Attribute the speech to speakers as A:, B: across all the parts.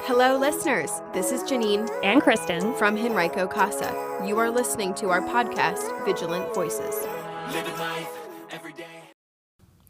A: Hello, listeners. This is Janine
B: and Kristen
A: from Henrico CASA. You are listening to our podcast, Vigilant Voices. Living life every day.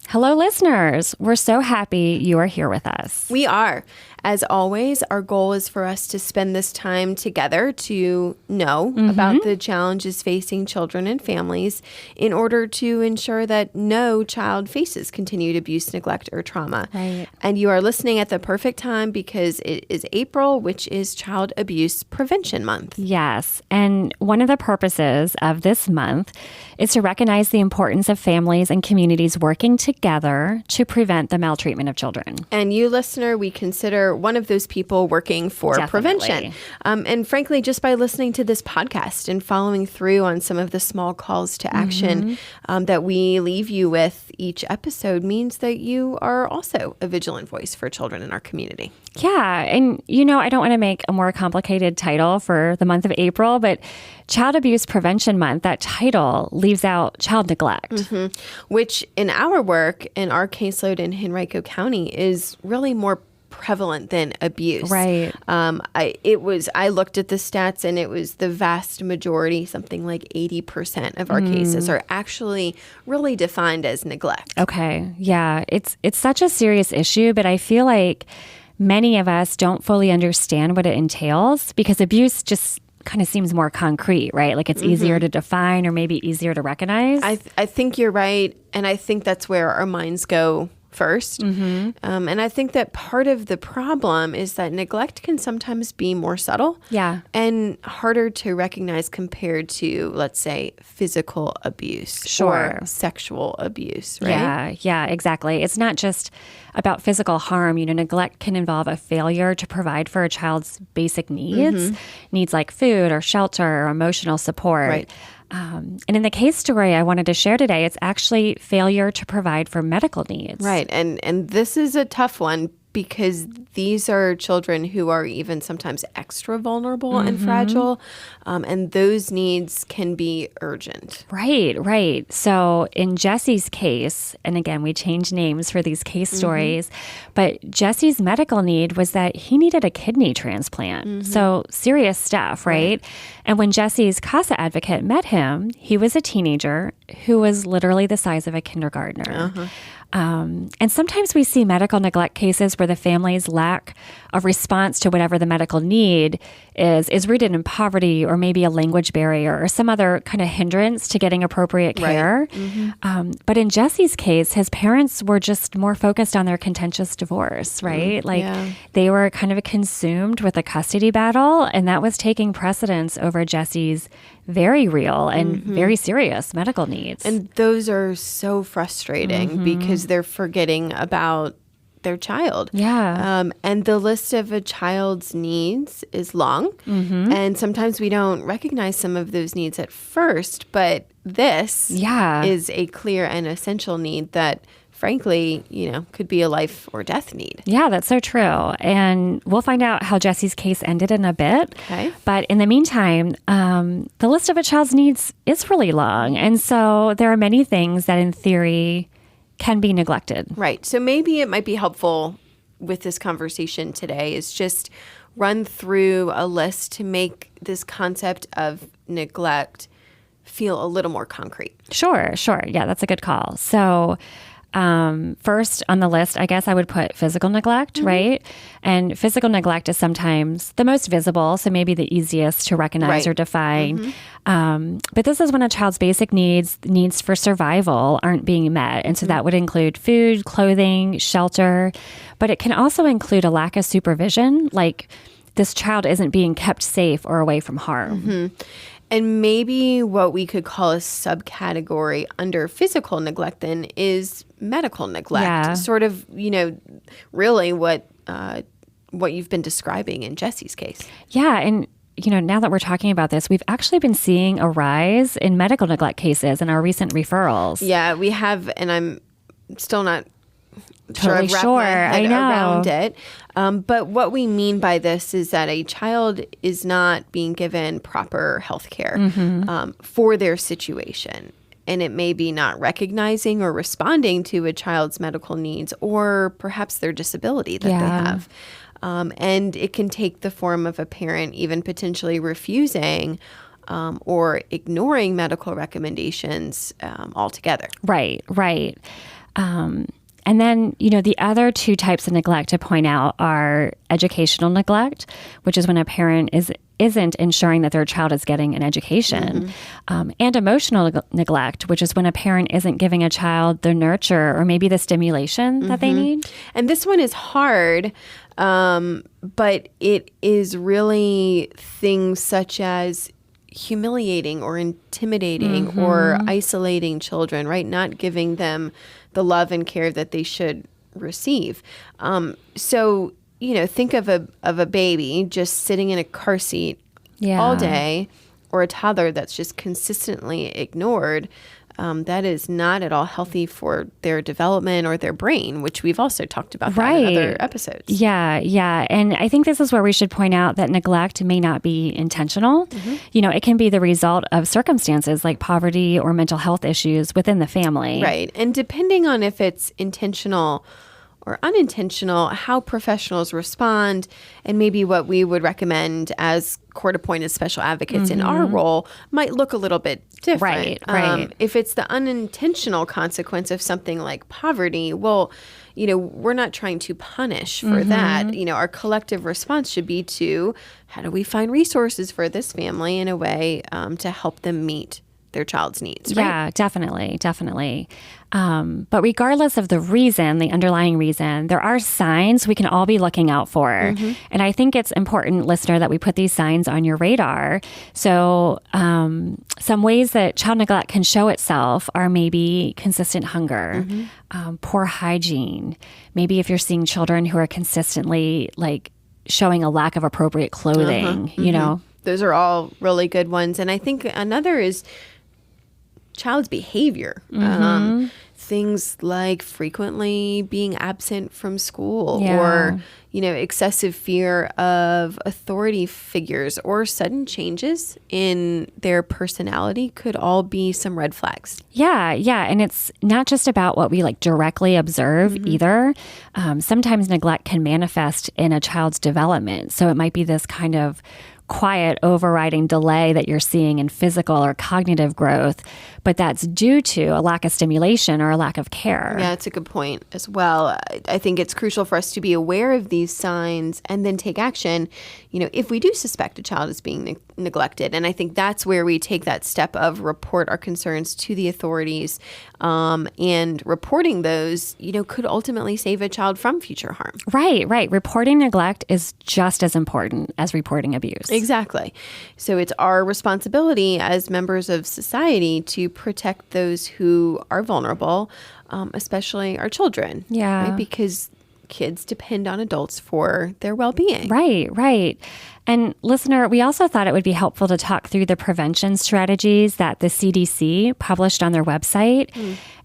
B: Hello, listeners. We're so happy you are here with us.
A: We are. As always, our goal is for us to spend this time together to know about the challenges facing children and families in order to ensure that no child faces continued abuse, neglect, or trauma.
B: Right.
A: And you are listening at the perfect time because it is April, which is Child Abuse Prevention Month.
B: Yes. And one of the purposes of this month is to recognize the importance of families and communities working together to prevent the maltreatment of children.
A: And you, listener, we consider one of those people working for prevention. And frankly, just by listening to this podcast and following through on some of the small calls to action that we leave you with each episode means that you are also a vigilant voice for children in our community.
B: Yeah. And, I don't want to make a more complicated title for the month of April, but Child Abuse Prevention Month, that title leaves out child neglect.
A: Which in our work, in our caseload in Henrico County, is really more prevalent than abuse.
B: Right.
A: I looked at the stats and it was the vast majority, something like 80% of our cases are actually really defined as neglect.
B: Okay. Yeah. It's such a serious issue, but I feel like many of us don't fully understand what it entails because abuse just kind of seems more concrete, right? Like it's easier to define or maybe easier to recognize.
A: I think you're right. And I think that's where our minds go first. And I think that part of the problem is that neglect can sometimes be more subtle and harder to recognize compared to, let's say, physical abuse or sexual abuse, right?
B: Yeah, exactly. It's not just about physical harm. Neglect can involve a failure to provide for a child's basic needs, needs like food or shelter or emotional support.
A: Right.
B: And in the case story I wanted to share today, it's actually failure to provide for medical needs.
A: Right. And this is a tough one because these are children who are even sometimes extra vulnerable and fragile. And those needs can be urgent.
B: Right. So in Jesse's case, and again, we change names for these case stories, but Jesse's medical need was that he needed a kidney transplant. So serious stuff, right? And when Jesse's CASA advocate met him, he was a teenager who was literally the size of a kindergartner. And sometimes we see medical neglect cases where the family's lack of response to whatever the medical need is rooted in poverty or maybe a language barrier or some other kind of hindrance to getting appropriate care. But in Jesse's case, his parents were just more focused on their contentious divorce, right? They were kind of consumed with a custody battle, and that was taking precedence over Jesse's very real and very serious medical needs.
A: And those are so frustrating because they're forgetting about their child.
B: Yeah.
A: And the list of a child's needs is long. And sometimes we don't recognize some of those needs at first, but this is a clear and essential need that frankly, could be a life or death need.
B: Yeah, that's so true. And we'll find out how Jesse's case ended in a bit.
A: Okay.
B: But in the meantime, the list of a child's needs is really long. And so there are many things that in theory can be neglected.
A: Right. So maybe it might be helpful with this conversation today is just run through a list to make this concept of neglect feel a little more concrete.
B: Sure. Yeah, that's a good call. So first on the list, I guess I would put physical neglect, right? And physical neglect is sometimes the most visible, so maybe the easiest to recognize or define. But this is when a child's basic needs for survival aren't being met. And so that would include food, clothing, shelter, but it can also include a lack of supervision, like this child isn't being kept safe or away from harm.
A: And maybe what we could call a subcategory under physical neglect then is medical neglect.
B: Yeah.
A: Sort of, really what you've been describing in Jesse's case.
B: Yeah. And, now that we're talking about this, we've actually been seeing a rise in medical neglect cases in our recent referrals.
A: Yeah, we have. And I'm still not
B: totally
A: sure I know around it. But what we mean by this is that a child is not being given proper health care for their situation. And it may be not recognizing or responding to a child's medical needs or perhaps their disability that they have. And it can take the form of a parent even potentially refusing or ignoring medical recommendations altogether.
B: Right. And then, the other two types of neglect to point out are educational neglect, which is when a parent isn't ensuring that their child is getting an education, and emotional neglect, which is when a parent isn't giving a child the nurture or maybe the stimulation that they need.
A: And this one is hard, but it is really things such as humiliating or intimidating or isolating children, right? Not giving them the love and care that they should receive. So, think of a baby just sitting in a car seat all day, or a toddler that's just consistently ignored. That is not at all healthy for their development or their brain, which we've also talked about that in other episodes.
B: Yeah. And I think this is where we should point out that neglect may not be intentional. It can be the result of circumstances like poverty or mental health issues within the family.
A: Right. And depending on if it's intentional or unintentional, how professionals respond, and maybe what we would recommend as court-appointed special advocates in our role might look a little bit different.
B: Right.
A: If it's the unintentional consequence of something like poverty, well, we're not trying to punish for that. Our collective response should be to, how do we find resources for this family in a way to help them meet their child's needs, right?
B: Yeah, definitely. But regardless of the reason, the underlying reason, there are signs we can all be looking out for. And I think it's important, listener, that we put these signs on your radar. So some ways that child neglect can show itself are maybe consistent hunger, poor hygiene. Maybe if you're seeing children who are consistently showing a lack of appropriate clothing,
A: Those are all really good ones. And I think another is child's behavior. Things like frequently being absent from school or, excessive fear of authority figures or sudden changes in their personality could all be some red flags.
B: Yeah. And it's not just about what we directly observe either. Sometimes neglect can manifest in a child's development. So it might be this kind of quiet overriding delay that you're seeing in physical or cognitive growth, but that's due to a lack of stimulation or a lack of care.
A: Yeah, that's a good point as well. I think it's crucial for us to be aware of these signs and then take action, if we do suspect a child is being neglected. And I think that's where we take that step of report our concerns to the authorities, and reporting those, could ultimately save a child from future harm.
B: Right. Reporting neglect is just as important as reporting abuse.
A: Exactly. So it's our responsibility as members of society to protect those who are vulnerable, especially our children.
B: Yeah.
A: Right? Because kids depend on adults for their well-being.
B: Right. And listener, we also thought it would be helpful to talk through the prevention strategies that the CDC published on their website.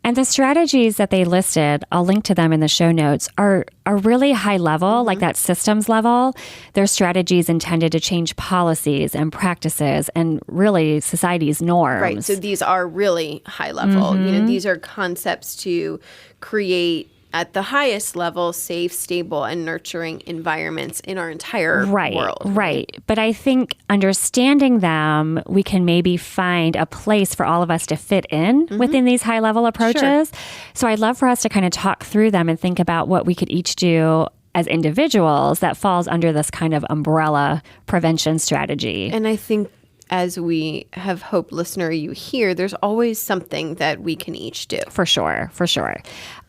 B: And the strategies that they listed, I'll link to them in the show notes, are really high level, like that systems level. They're strategies intended to change policies and practices and really society's norms.
A: Right. So these are really high level. These are concepts to create at the highest level, safe, stable, and nurturing environments in our entire world.
B: Right. But I think understanding them, we can maybe find a place for all of us to fit in within these high-level approaches. Sure. So I'd love for us to kind of talk through them and think about what we could each do as individuals that falls under this kind of umbrella prevention strategy.
A: And I think, as we have hope, listener, you hear, there's always something that we can each do.
B: For sure.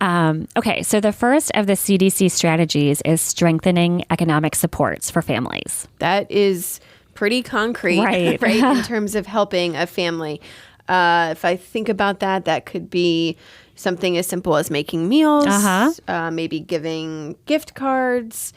B: Okay, so the first of the CDC strategies is strengthening economic supports for families.
A: That is pretty concrete, right? In terms of helping a family. If I think about that, that could be something as simple as making meals, maybe giving gift cards,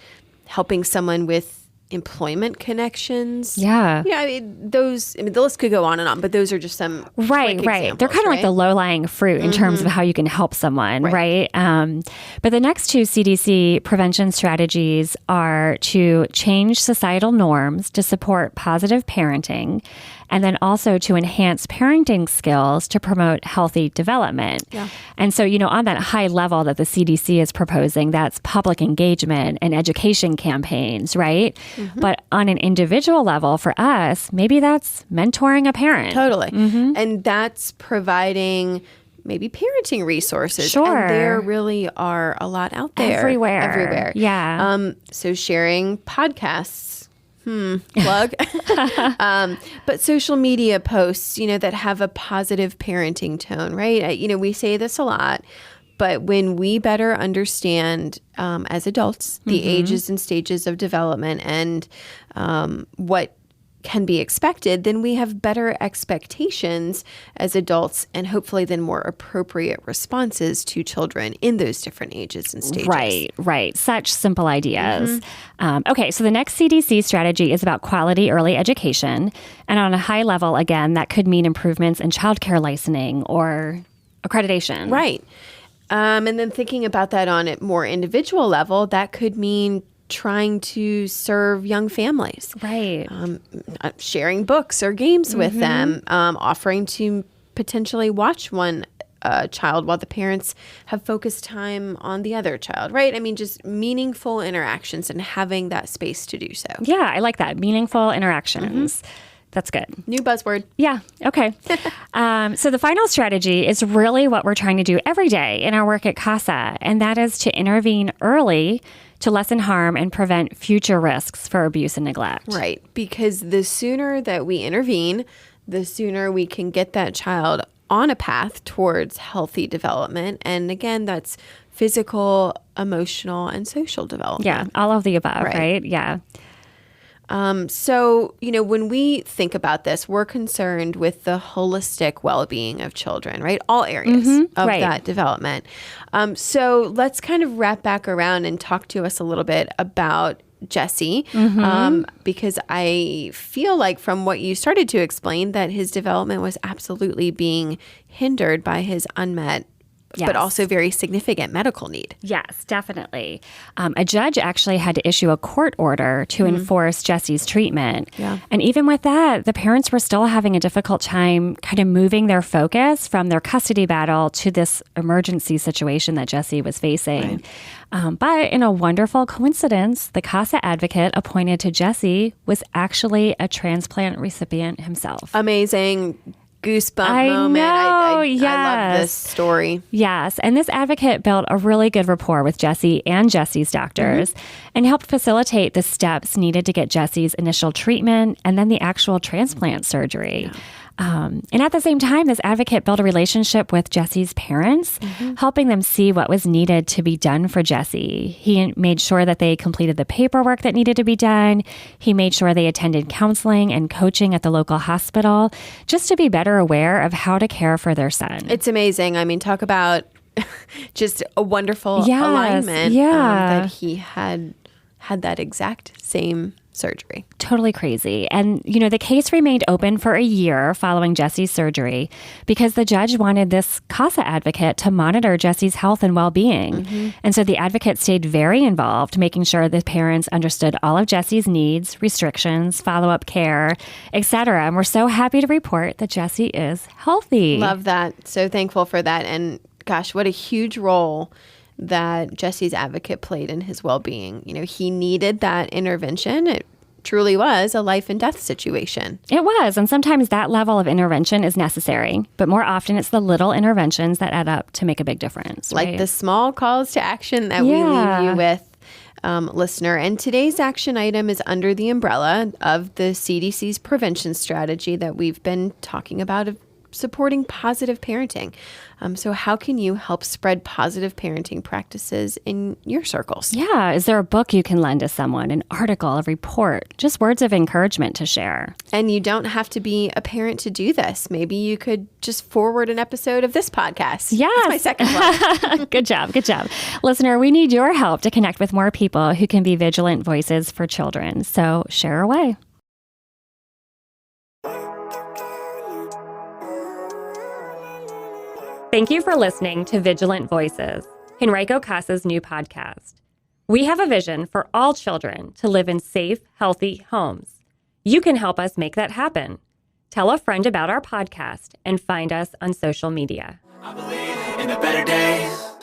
A: helping someone with employment connections.
B: Yeah.
A: The list could go on and on, but those are just some
B: right. They're kind of like the low-lying fruit in terms of how you can help someone, right? But the next two CDC prevention strategies are to change societal norms to support positive parenting and then also to enhance parenting skills to promote healthy development.
A: Yeah.
B: And so, on that high level that the CDC is proposing, that's public engagement and education campaigns, right? Mm-hmm. But on an individual level for us, maybe that's mentoring a parent.
A: Totally. Mm-hmm. And that's providing maybe parenting resources.
B: Sure.
A: And there really are a lot out there.
B: Everywhere. Yeah.
A: So sharing podcasts. Plug. But social media posts, that have a positive parenting tone, right? We say this a lot, but when we better understand as adults the ages and stages of development and what can be expected, then we have better expectations as adults and hopefully then more appropriate responses to children in those different ages and stages.
B: Right. Such simple ideas. Okay, so the next CDC strategy is about quality early education. And on a high level, again, that could mean improvements in childcare licensing or accreditation.
A: Right. And then thinking about that on a more individual level, that could mean trying to serve young families.
B: Right.
A: Sharing books or games with them, offering to potentially watch one child while the parents have focused time on the other child, right? Just meaningful interactions and having that space to do so.
B: Yeah, I like that. Meaningful interactions. That's good.
A: New buzzword.
B: Yeah. Okay. So the final strategy is really what we're trying to do every day in our work at CASA, and that is to intervene early to lessen harm and prevent future risks for abuse and neglect.
A: Right. Because the sooner that we intervene, the sooner we can get that child on a path towards healthy development. And again, that's physical, emotional, and social development.
B: Yeah. All of the above, right? Yeah.
A: So, when we think about this, we're concerned with the holistic well-being of children, right? All areas of that development. So let's kind of wrap back around and talk to us a little bit about Jesse, because I feel like from what you started to explain that his development was absolutely being hindered by his unmet but also very significant medical need.
B: Yes, definitely. A judge actually had to issue a court order to enforce Jesse's treatment.
A: Yeah.
B: And even with that, the parents were still having a difficult time kind of moving their focus from their custody battle to this emergency situation that Jesse was facing. Right. But in a wonderful coincidence, the CASA advocate appointed to Jesse was actually a transplant recipient himself.
A: Amazing. Goosebump moment.
B: Yes.
A: I love this story.
B: Yes. And this advocate built a really good rapport with Jesse and Jesse's doctors and helped facilitate the steps needed to get Jesse's initial treatment and then the actual transplant surgery. Yeah. And at the same time, this advocate built a relationship with Jesse's parents, helping them see what was needed to be done for Jesse. He made sure that they completed the paperwork that needed to be done. He made sure they attended counseling and coaching at the local hospital just to be better aware of how to care for their son.
A: It's amazing. Talk about just a wonderful alignment that he had that exact same surgery.
B: Totally crazy. And, the case remained open for a year following Jesse's surgery because the judge wanted this CASA advocate to monitor Jesse's health and well-being. And so the advocate stayed very involved, making sure the parents understood all of Jesse's needs, restrictions, follow-up care, etc. And we're so happy to report that Jesse is healthy.
A: Love that. So thankful for that. And gosh, what a huge role that Jesse's advocate played in his well-being. He needed that intervention. It truly was a life and death situation.
B: It was. And sometimes that level of intervention is necessary. But more often, it's the little interventions that add up to make a big difference.
A: Like the small calls to action that we leave you with, listener. And today's action item is under the umbrella of the CDC's prevention strategy that we've been talking about of supporting positive parenting. So how can you help spread positive parenting practices in your circles?
B: Yeah. Is there a book you can lend to someone, an article, a report, just words of encouragement to share?
A: And you don't have to be a parent to do this. Maybe you could just forward an episode of this podcast.
B: Yes.
A: That's my second one.
B: Good job. Good job. Listener, we need your help to connect with more people who can be vigilant voices for children. So share away. Thank you for listening to Vigilant Voices, Henrico CASA's new podcast. We have a vision for all children to live in safe, healthy homes. You can help us make that happen. tell a friend about our podcast, and find us on social media.
C: I believe in the better days.